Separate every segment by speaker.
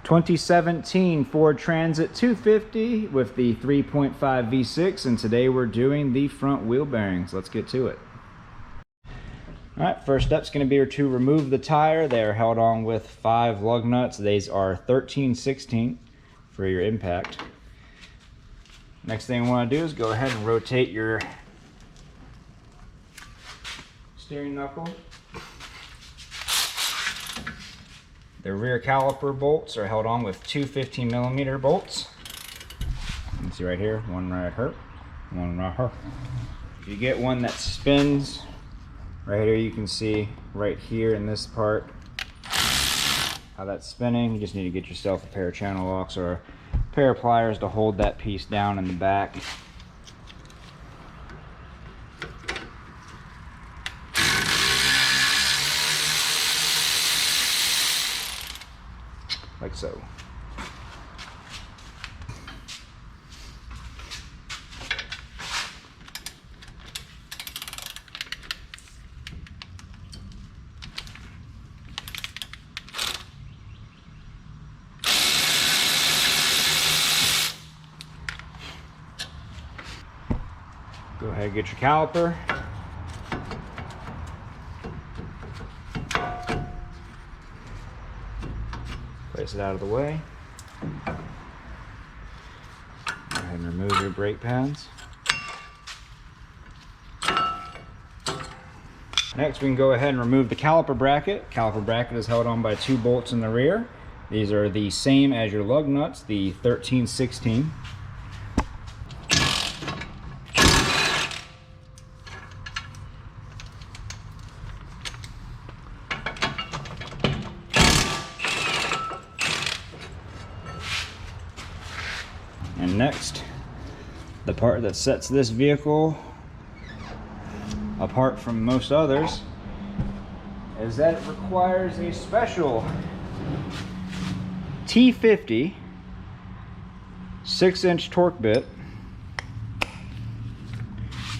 Speaker 1: 2017 Ford Transit 250 with the 3.5 V6, and today we're doing the front wheel bearings. Let's get to it. All right, first step is going to be to remove the tire. They are held on with 5 lug nuts. These are 13/16 for your impact. Next thing you want to do is go ahead and rotate your steering knuckle. The rear caliper bolts are held on with 2 15mm bolts. You can see right here, one right here, one right here. If you get one that spins, right here you can see right here in this part how that's spinning. You just need to get yourself a pair of channel locks or a pair of pliers to hold that piece down in the back. Like so. Go ahead and get your caliper. Place it out of the way. Go ahead and remove your brake pads. Next, we can go ahead and remove the caliper bracket. Caliper bracket is held on by 2 bolts in the rear. These are the same as your lug nuts, the 13/16. And next, the part that sets this vehicle apart from most others is that it requires a special T50 6-inch torque bit.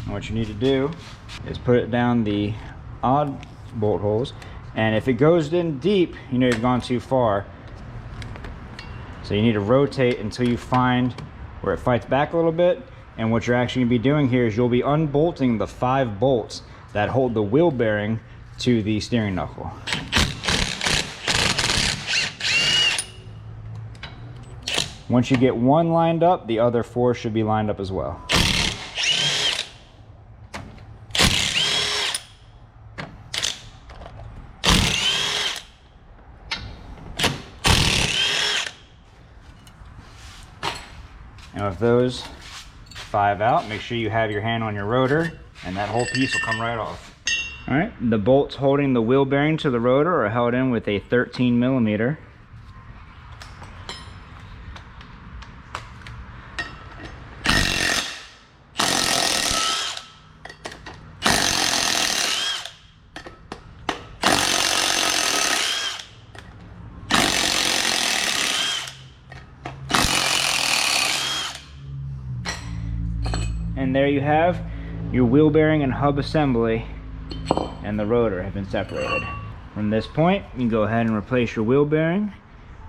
Speaker 1: And what you need to do is put it down the odd bolt holes, and if it goes in deep, you know you've gone too far. So you need to rotate until you find where it fights back a little bit. And what you're actually going to be doing here is you'll be unbolting the 5 bolts that hold the wheel bearing to the steering knuckle. Once you get one lined up, the other 4 should be lined up as well. And with those 5 out, make sure you have your hand on your rotor, and that whole piece will come right off. All right, the bolts holding the wheel bearing to the rotor are held in with a 13mm. And there you have your wheel bearing and hub assembly, and the rotor have been separated. From this point, you can go ahead and replace your wheel bearing,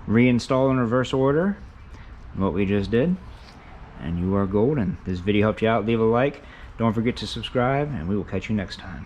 Speaker 1: reinstall in reverse order, what we just did, and you are golden. This video helped you out, leave a like. Don't forget to subscribe, and we will catch you next time.